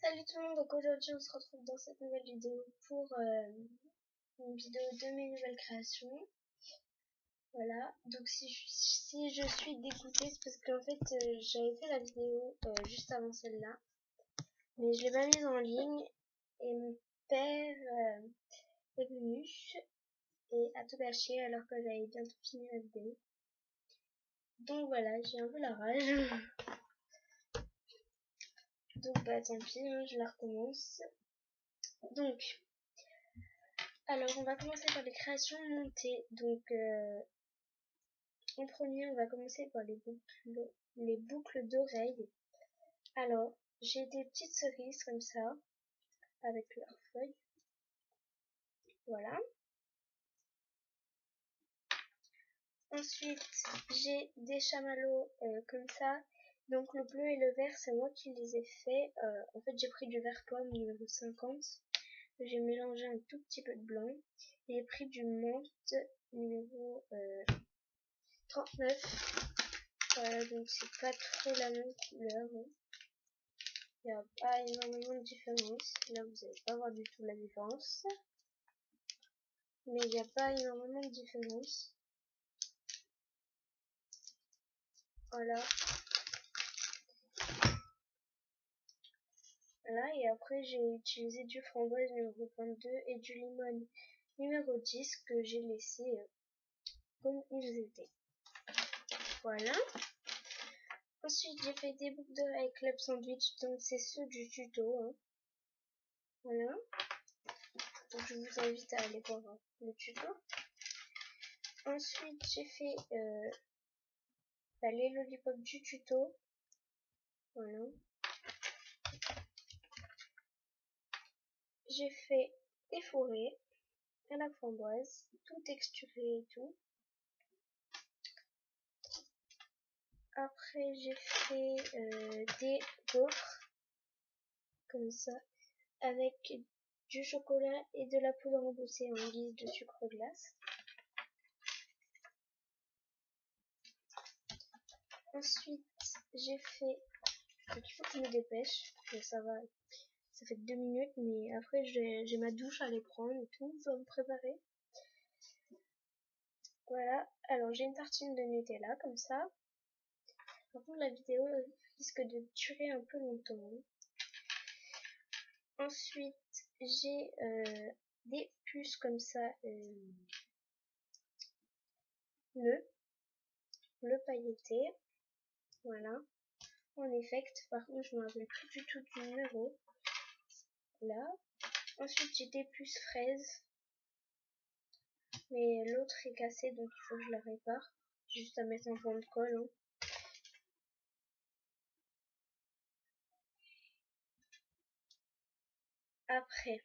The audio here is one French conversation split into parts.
Salut tout le monde, donc aujourd'hui on se retrouve dans cette nouvelle vidéo pour une vidéo de mes nouvelles créations. Voilà, donc si je suis dégoûtée, c'est parce qu'en fait j'avais fait la vidéo juste avant celle-là, mais je l'ai pas mise en ligne et mon père est venu et a tout gâché alors que j'avais bientôt fini la vidéo. Donc voilà, j'ai un peu la rage. Donc bah tant pis, hein, je la recommence. Donc, alors on va commencer par les créations montées. Donc en premier, on va commencer par les boucles d'oreilles. Alors, j'ai des petites cerises comme ça, avec leurs feuilles. Voilà. Ensuite, j'ai des chamallows comme ça. Donc le bleu et le vert, c'est moi qui les ai faits. En fait, j'ai pris du vert pomme numéro 50. J'ai mélangé un tout petit peu de blanc. Et j'ai pris du menthe numéro 39. Voilà, donc c'est pas trop la même couleur. Il n'y a pas énormément de différence. Là, vous n'allez pas voir du tout la différence. Mais il n'y a pas énormément de différence. Voilà. Voilà, et après j'ai utilisé du framboise numéro 22 et du limon numéro 10 que j'ai laissé comme ils étaient. Voilà. Ensuite j'ai fait des boucles d'oreilles club sandwich, donc c'est ceux du tuto. Hein. Voilà. Donc je vous invite à aller voir le tuto. Ensuite j'ai fait les lollipops du tuto. Voilà. J'ai fait des fourrés à la framboise, tout texturé et tout. Après j'ai fait des gaufres comme ça avec du chocolat et de la poudre embossée en guise de sucre glace. Ensuite j'ai fait, donc il faut que je me dépêche, ça va, ça fait 2 minutes, mais après j'ai ma douche à aller prendre et tout, je dois me préparer. Voilà, alors j'ai une tartine de Nutella comme ça. Par contre la vidéo risque de durer un peu longtemps. Ensuite j'ai des puces comme ça, bleu pailleté, voilà, en effect. Par contre je ne me rappelle plus du tout du numéro. Là, ensuite j'ai des puces fraises, mais l'autre est cassée donc il faut que je la répare. Juste à mettre un point de colle. Hein. Après,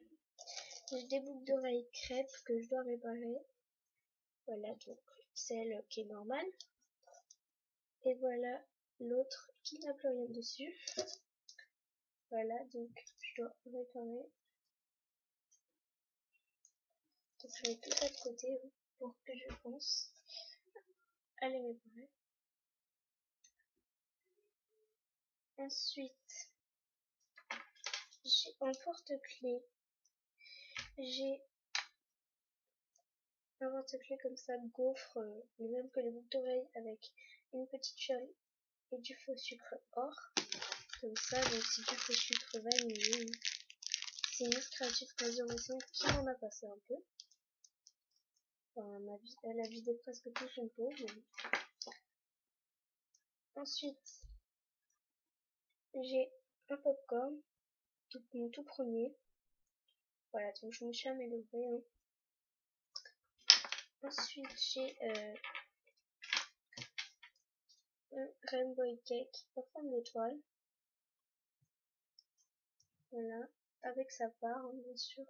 j'ai des boucles d'oreilles crêpes que je dois réparer. Voilà, donc celle qui est normale. Et voilà l'autre qui n'a plus rien dessus. Voilà, donc je dois réparer. Donc je mets tout ça de côté pour que je pense à les réparer. Ensuite, j'ai un porte-clés. J'ai un porte-clés comme ça, gaufre, le même que les boucles d'oreilles, avec une petite fiole et du faux sucre or. Comme ça, donc c'est du faux sucre vanillé. C'est une créative Casio5 qui m'en a passé un peu. Enfin, elle a vidé presque tout son pot. Mais... Ensuite, j'ai un popcorn, mon tout premier. Voilà, donc je me suis améliorée. Hein. Ensuite, j'ai un rainbow cake en forme d'étoile. Voilà, avec sa part, hein, bien sûr.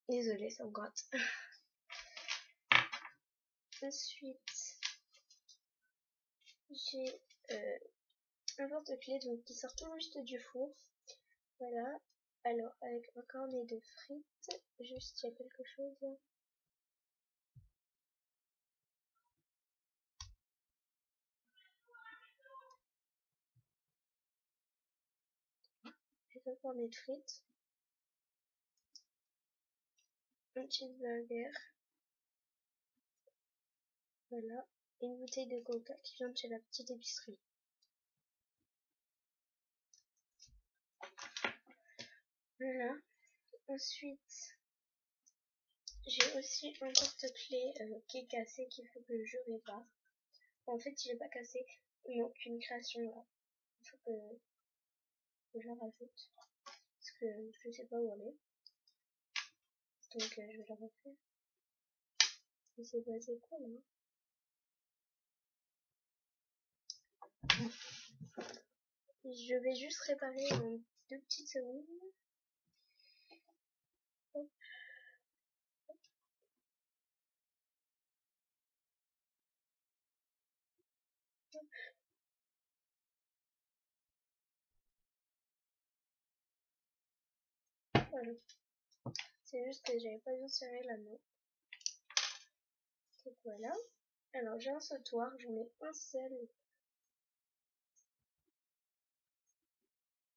Désolée, ça me gratte. Ensuite, j'ai un porte-clés donc qui sort tout juste du four. Voilà. Alors, avec un cornet de frites, juste il y a quelque chose là. cornet de frites, un cheeseburger, voilà, et une bouteille de coca qui vient de chez la petite épicerie. Voilà. Ensuite, j'ai aussi un porte-clés qui est cassé, qu'il faut que je répare. En fait, il n'est pas cassé, il manque une création là. Il faut que je la rajoute. Parce que je sais pas où elle est. Donc je vais la refaire. Et c'est passé quoi là? Je vais juste réparer en 2 petites secondes. Hop. Hop. Voilà. C'est juste que j'avais pas bien serré la main. Donc voilà. Alors j'ai un sautoir, j'en ai un seul.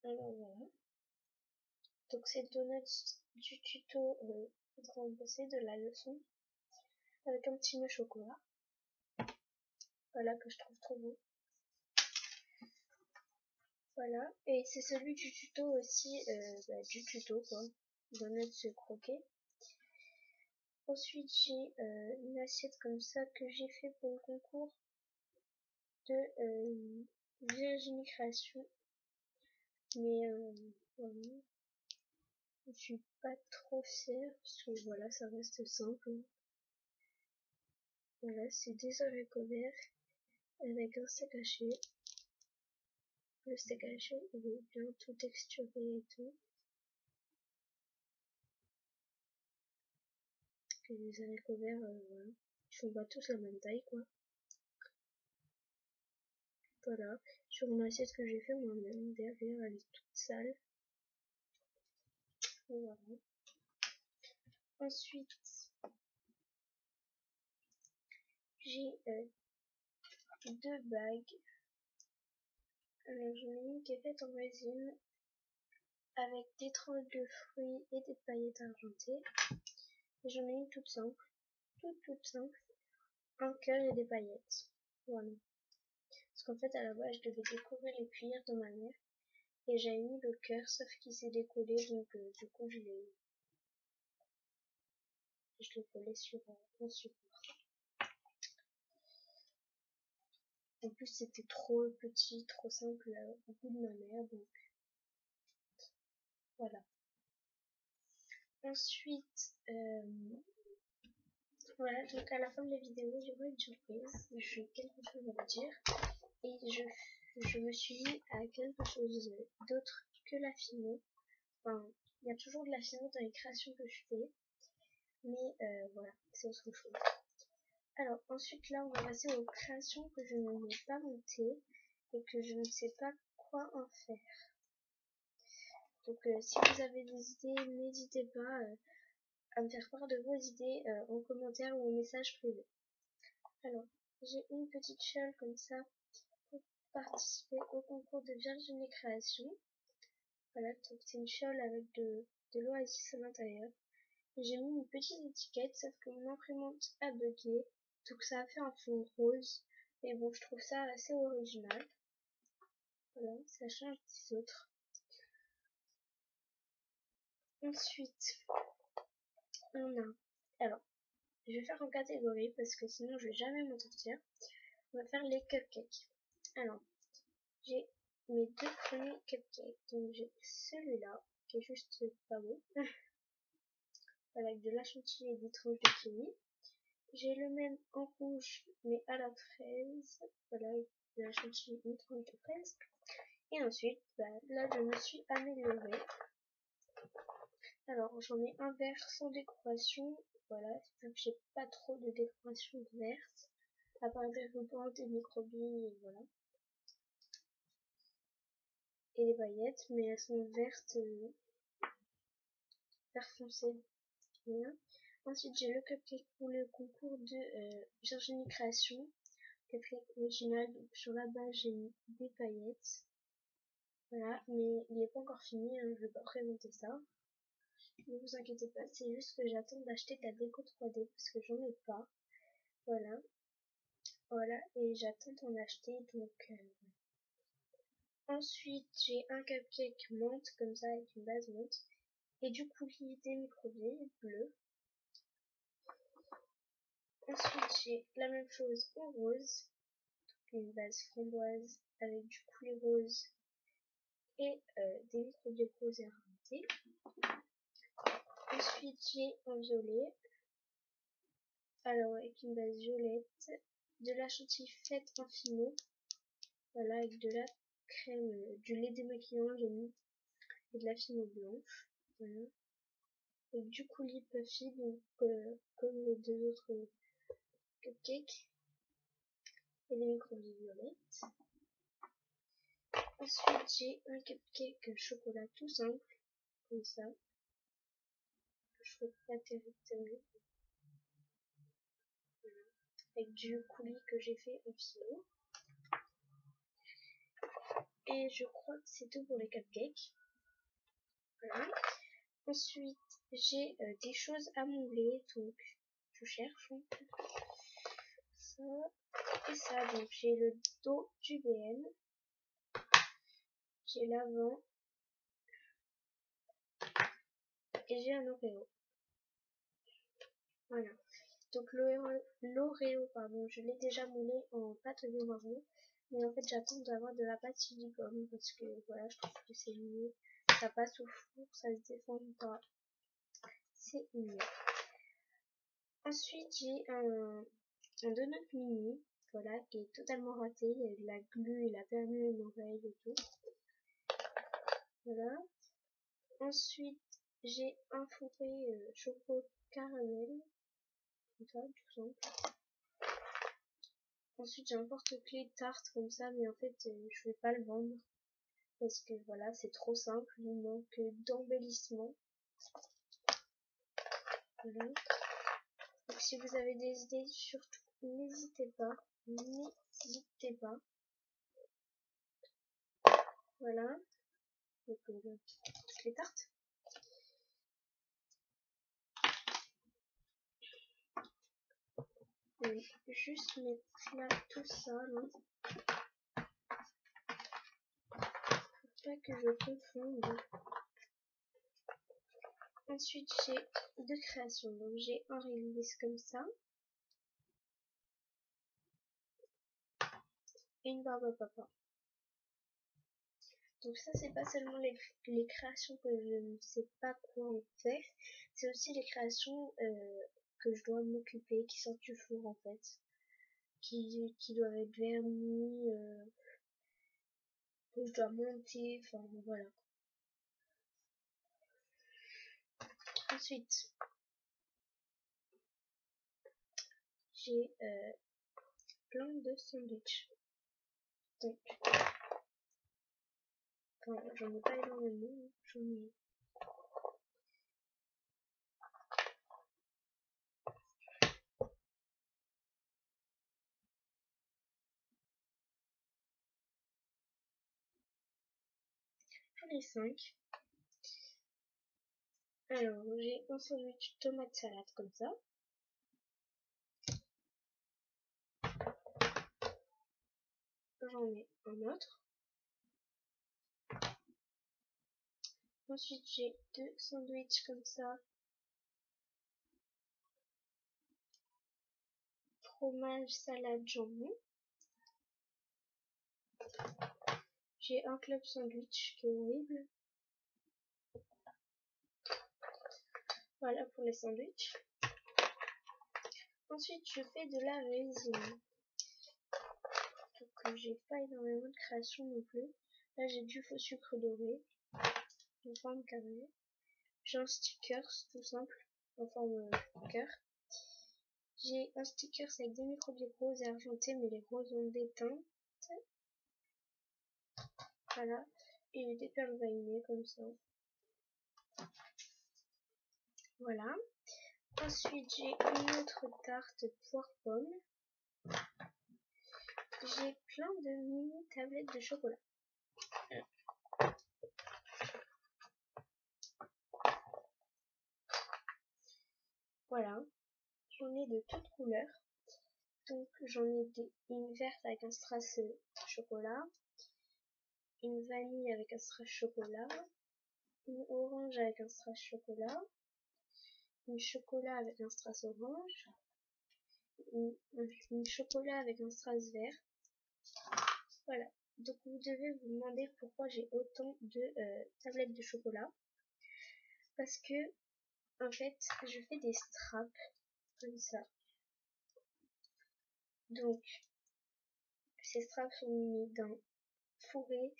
Alors voilà. Donc c'est le donut du tuto remplacé de la leçon. Avec un petit nœud chocolat. Voilà, que je trouve trop beau. Voilà. Et c'est celui du tuto aussi, du tuto quoi. Donuts croqués. Ensuite j'ai une assiette comme ça que j'ai fait pour le concours de Virginie Création. Mais voilà. Je suis pas trop fière parce que voilà, ça reste simple. Voilà, c'est des haricots verts avec un steak haché. Le steak haché, il est bien tout texturé et tout. Et les haricots verts, voilà. Ils font pas tous la même taille, quoi. Voilà. Sur une assiette que j'ai fait moi-même, derrière, elle est toute sale. Et voilà. Ensuite, j'ai 2 bagues. Alors, j'en ai une qui est faite en résine avec des tranches de fruits et des paillettes argentées. Et j'en ai une toute simple, toute simple, un cœur et des paillettes. Voilà. Parce qu'en fait, à la base, je devais décorer les cuillères de ma mère. Et j'avais mis le cœur, sauf qu'il s'est décollé, donc du coup, je l'ai collé sur mon support. En plus, c'était trop petit, trop simple au goût de ma mère, donc voilà. Ensuite, voilà, donc à la fin de la vidéo, j'aurai une surprise. J'ai quelque chose à vous dire. Et je me suis mis à quelque chose d'autre que la filmo. Enfin, il y a toujours de la filmo dans les créations que je fais. Mais voilà, c'est autre chose. Alors ensuite là, on va passer aux créations que je n'ai pas montées et que je ne sais pas quoi en faire. Donc si vous avez des idées, n'hésitez pas à me faire part de vos idées en commentaire ou en message privé. Alors, j'ai une petite shell comme ça pour participer au concours de Virginie Création. Voilà, donc c'est une shell avec de l'oasis à l'intérieur. J'ai mis une petite étiquette, sauf que mon imprimante a bugué, donc ça a fait un fond rose. Mais bon, je trouve ça assez original. Voilà, ça change des autres. Ensuite, on a... Alors, je vais faire en catégorie parce que sinon je vais jamais m'en sortir. On va faire les cupcakes. Alors, j'ai mes 2 premiers cupcakes. Donc j'ai celui-là, qui est juste pas beau. Avec de la chantilly et des tranches de kiwi. J'ai le même en rouge, mais à la fraise. Voilà, avec de la chantilly et une tranche de fraise. Et ensuite, là je me suis améliorée. Alors j'en ai un vert sans décoration. Voilà, vu que j'ai pas trop de décoration verte. À part des rubans, des microbilles, et voilà. Et les paillettes, mais elles sont vertes, vert foncé. Voilà. Ensuite, j'ai le cupcake pour le concours de Virginie Création. Cupcake original, donc sur la base, j'ai mis des paillettes. Voilà, mais il n'est pas encore fini, hein, je vais pas présenter ça. Ne vous inquiétez pas, c'est juste que j'attends d'acheter de la déco 3D parce que j'en ai pas. Voilà, voilà, et j'attends d'en acheter donc. Ensuite, j'ai un cupcake menthe comme ça avec une base menthe et du coulis des microbilles bleu. Ensuite, j'ai la même chose en rose, une base framboise avec du coulis rose et des microbilles roses et argentés. Ensuite, j'ai en violet, alors avec une base violette, de la chantilly faite en fino, voilà, avec de la crème, du lait démaquillant, j'ai mis, et de la fino blanche, voilà. Avec du coulis puffy, donc comme les deux autres cupcakes, et des microbilles violettes. Ensuite, j'ai un cupcake chocolat tout simple, comme ça, que je trouve pas terrible, voilà. Avec du coulis que j'ai fait en fino. Et je crois que c'est tout pour les cupcakes. Voilà. Ensuite, j'ai des choses à mouler, donc je cherche ça et ça. Donc j'ai le dos du BM, j'ai l'avant et j'ai un Oreo. Voilà. Donc l'Oreo, pardon, je l'ai déjà moulé en pâte de marron, mais en fait j'attends d'avoir de la pâte silicone parce que voilà, je trouve que c'est mieux. Ça passe au four, ça se défend pas. C'est mieux. Ensuite, j'ai un donut mini, voilà, qui est totalement raté. Il y a de la glu, il a perdu une oreille et tout. Voilà. Ensuite, j'ai un fourré choco caramel, comme ça, tout simple. Ensuite, j'ai un porte-clés tarte comme ça, mais en fait, je vais pas le vendre. Parce que voilà, c'est trop simple, il manque d'embellissement. Voilà. Donc, si vous avez des idées, surtout, n'hésitez pas. N'hésitez pas. Voilà. Donc, les tartes. Je vais juste mettre là tout ça, là. Faut pas que je confonde. Ensuite, j'ai deux créations. Donc, j'ai un réglisse comme ça. Et une barbe à papa. Donc ça, c'est pas seulement les créations que je ne sais pas quoi en faire. C'est aussi les créations que je dois m'occuper, qui sortent du four en fait. Qui doivent être vernis, que je dois monter, enfin voilà. Ensuite, j'ai plein de sandwichs. Donc, enfin, j'en ai pas énormément, j'en ai. J'en ai 5. Alors, j'ai un sandwich tomate salade comme ça. J'en ai un autre. Ensuite, j'ai deux sandwichs comme ça. Fromage, salade, jambon. J'ai un club sandwich qui est horrible. Voilà pour les sandwichs. Ensuite, je fais de la résine. Donc, j'ai pas énormément de création non plus. Là, j'ai du faux sucre doré, en forme carrée. J'ai un stickers tout simple, en forme cœur. J'ai un stickers avec des microbilles roses et argentés, mais les roses ont des teintes. Voilà. Et des perles vanillées comme ça. Voilà. Ensuite, j'ai une autre tarte poire pomme. J'ai plein de mini tablettes de chocolat. Voilà, j'en ai de toutes couleurs. Donc j'en ai une verte avec un strass chocolat, une vanille avec un strass chocolat, une orange avec un strass chocolat, une chocolat avec un strass orange, une chocolat avec un strass vert. Voilà. Donc vous devez vous demander pourquoi j'ai autant de tablettes de chocolat. Parce que en fait je fais des straps comme ça. Donc ces straps sont mis dans fourré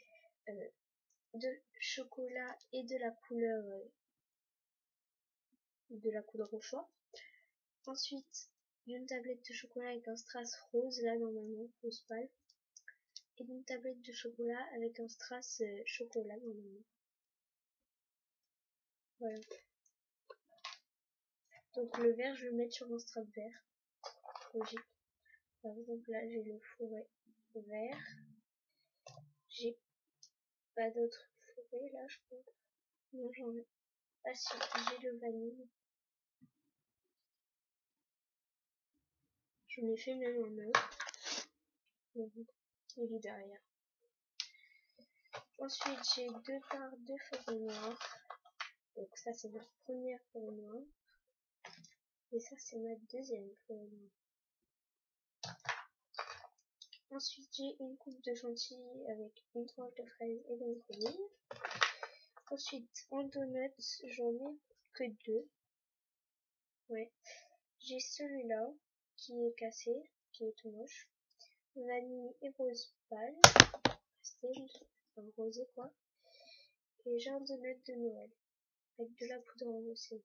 de chocolat et de la couleur au choix. Ensuite une tablette de chocolat avec un strass rose, là normalement rose pâle, et une tablette de chocolat avec un strass chocolat normalement. Voilà. Donc le vert je vais le mettre sur un strap vert, logique. Par exemple là j'ai le fourré vert, j'ai pas d'autres fourrés là je crois. Non j'en ai. Ah si, j'ai le vanille. J'en ai fait même un autre. Il est derrière. Ensuite j'ai deux parts de forêt noire. Donc ça c'est ma première forêt noire. Et ça c'est ma deuxième forêt noire. Ensuite j'ai une coupe de chantilly avec une tranche de fraise et d'une vanille. Ensuite en donuts j'en ai que deux. Ouais. J'ai celui-là qui est cassé, qui est tout moche. Vanille et rose pâle. Pastel, enfin rosé quoi. Et j'ai un donut de Noël avec de la poudre en aussi.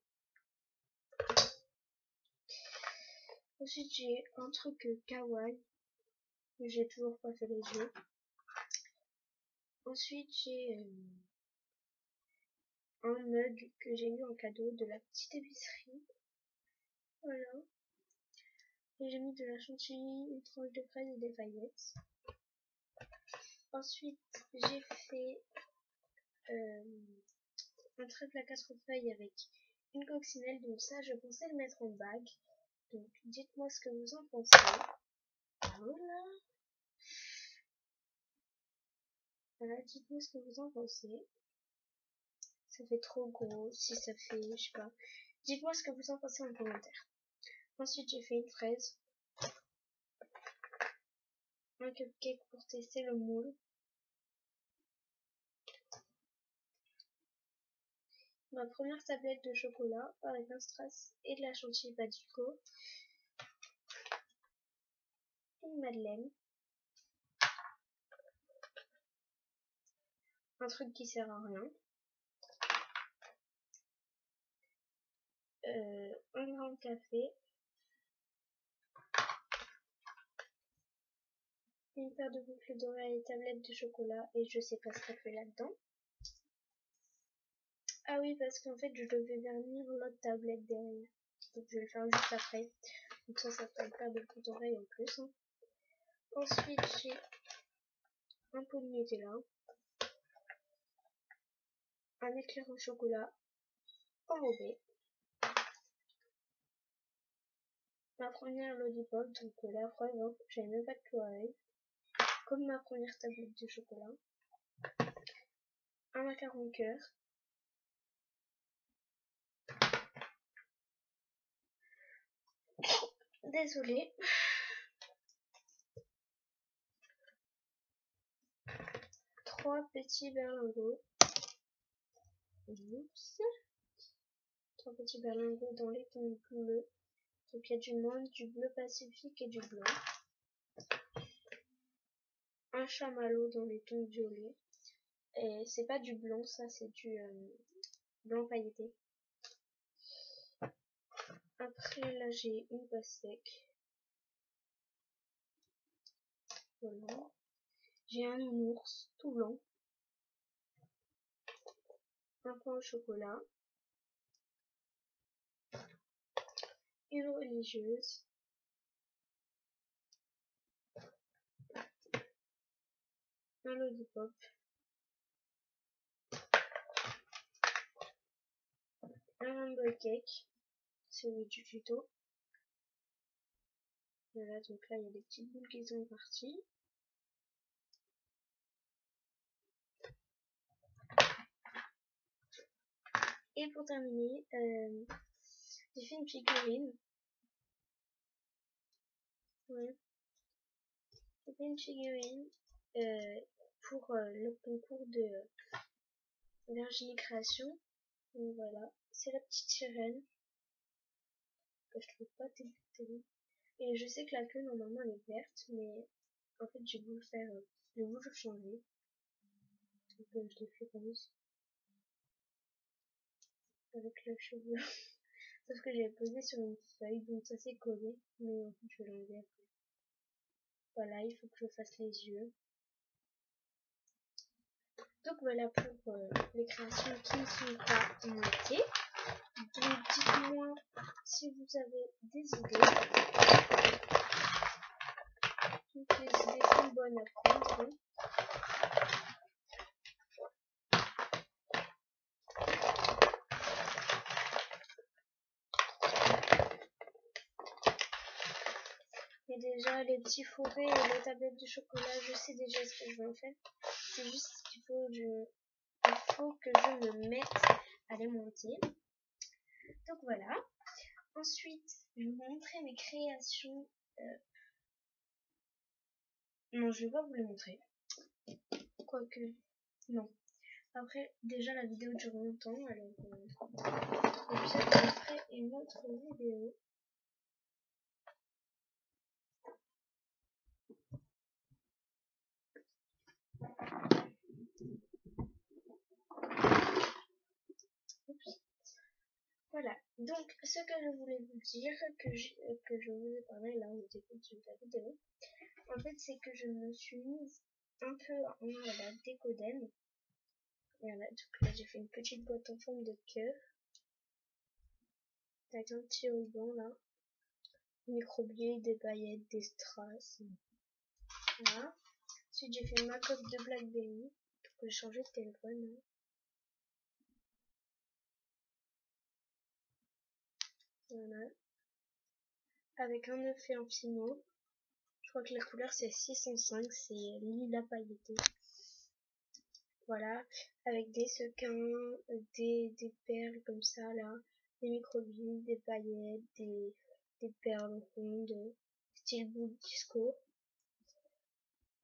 Ensuite j'ai un truc kawaii que j'ai toujours pas fait les yeux. Ensuite j'ai un mug que j'ai eu en cadeau de la petite épicerie. Voilà. Et j'ai mis de la chantilly, une tranche de fraise et des paillettes. Ensuite j'ai fait un trèfle à 4 feuilles avec une coccinelle. Donc ça je pensais le mettre en bague. Donc dites-moi ce que vous en pensez. Voilà. Voilà, dites-moi ce que vous en pensez. Ça fait trop gros, si ça fait, je sais pas. Dites-moi ce que vous en pensez en commentaire. Ensuite, j'ai fait une fraise. Un cupcake pour tester le moule. Ma première tablette de chocolat avec un strass et de la chantilly badico. Une madeleine. Un truc qui sert à rien. Un grand café. Une paire de boucles d'oreilles et tablettes de chocolat. Et je sais pas ce qu'elle fait là-dedans. Ah oui, parce qu'en fait, je devais vernir l'autre tablette derrière. Donc je vais le faire juste après. Donc ça fait une paire de boucles d'oreilles en plus. Hein. Ensuite, j'ai un pot de Nutella. Un éclair au chocolat enrobé. Ma première lollipop, donc la preuve, hein, j'avais même pas de clou à œil. Comme ma première tablette de chocolat. Un macaron cœur. Désolée. 3 petits berlingots. Oups. 3 petits berlingots dans les tons bleus. Donc il y a du menthe, du bleu pacifique et du blanc. Un chamallow dans les tons violets. Et c'est pas du blanc, ça c'est du blanc pailleté. Après là j'ai une pastèque. Voilà. J'ai un ours tout blanc. Un pain au chocolat. Une religieuse. Un lollipop. un rainbow cake, c'est du tuto. Voilà, donc là il y a des petites boules qui sont parties. Et pour terminer, j'ai fait une figurine. Ouais. J'ai fait une figurine pour le concours de Virginie Création. Donc voilà, c'est la petite sirène que je trouve pas terrible. Et je sais que la queue normalement elle est verte, mais en fait j'ai voulu faire, j'ai voulu changer. Donc je l'ai fait rose avec le cheveu. Sauf que j'avais posé sur une feuille, donc ça s'est collé. Mais en fait je vais l'enlever après. Voilà, il faut que je fasse les yeux. Donc voilà pour les créations qui ne sont pas montées. Donc dites-moi si vous avez des idées. Toutes les idées sont bonnes à prendre. Mais déjà les petits fourrés et les tablettes de chocolat, je sais déjà ce que je vais en faire. C'est juste qu'il faut que je me mette à les monter. Donc voilà. Ensuite, je vais vous montrer mes créations. Non, je vais pas vous les montrer. Quoique, non. Après, déjà la vidéo dure longtemps, alors peut-être que je ferai une autre vidéo. Oups. Voilà. Donc, ce que je voulais vous dire, que je vous ai parlé là au début de la vidéo, en fait, c'est que je me suis mise un peu en la décodème. Voilà, donc là j'ai fait une petite boîte en forme de cœur. Avec un petit ruban là. Microbier, des paillettes, des strass. Voilà. Ensuite j'ai fait ma coque de Blackberry. Donc j'ai changé de téléphone. Hein. Voilà. Avec un œuf et un fimo. Je crois que la couleur c'est 605, c'est lilas pailleté. Voilà. Avec des sequins, des perles comme ça là. Des microbilles, des paillettes, des perles rondes. Style boule disco.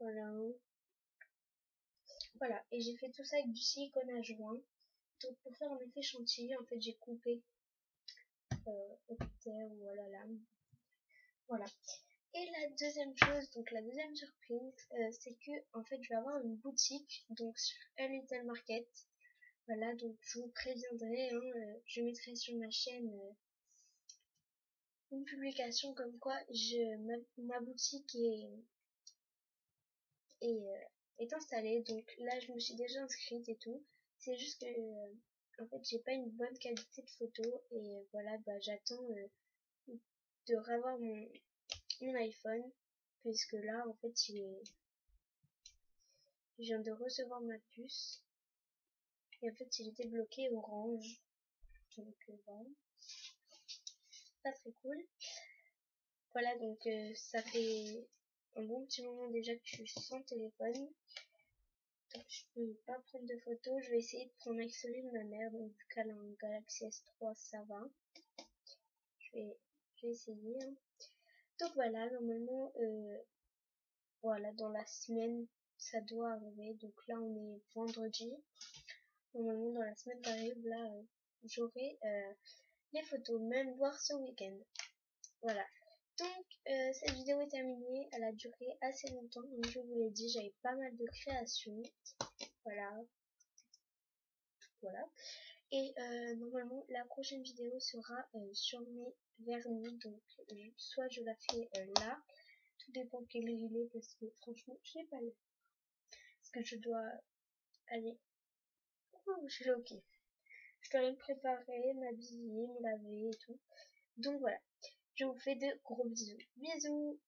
Voilà. Voilà. Et j'ai fait tout ça avec du silicone à joint. Donc pour faire un effet chantilly, en fait j'ai coupé au cutter ou à la lame. Voilà. Et la deuxième chose, donc la deuxième surprise, c'est que en fait je vais avoir une boutique donc sur A Little Market. Voilà, donc je vous préviendrai, hein, je mettrai sur ma chaîne une publication comme quoi ma boutique est installée. Donc là je me suis déjà inscrite et tout. C'est juste que en fait j'ai pas une bonne qualité de photo et voilà, bah j'attends de revoir mon iPhone, puisque là en fait je viens de recevoir ma puce et en fait il était bloqué orange, donc voilà, pas très cool. Voilà, donc ça fait un bon petit moment déjà que je suis sans téléphone, donc je peux pas prendre de photos. Je vais essayer de prendre avec celui de ma mère, donc vu qu'elle a un Galaxy S3 ça va, je vais essayer, hein. Donc voilà, normalement voilà, dans la semaine ça doit arriver. Donc là on est vendredi, normalement dans la semaine qui arrive là j'aurai les photos, même voir ce week-end. Voilà, donc cette vidéo est terminée, elle a duré assez longtemps, comme je vous l'ai dit, j'avais pas mal de créations. Voilà, voilà. Et normalement la prochaine vidéo sera sur mes vernis, donc soit je la fais là, tout dépend quel il est, parce que franchement je n'ai pas le, parce que je dois aller, oh, je suis ok, je dois aller me préparer, m'habiller, me laver et tout. Donc voilà, je vous fais de gros bisous. Bisous.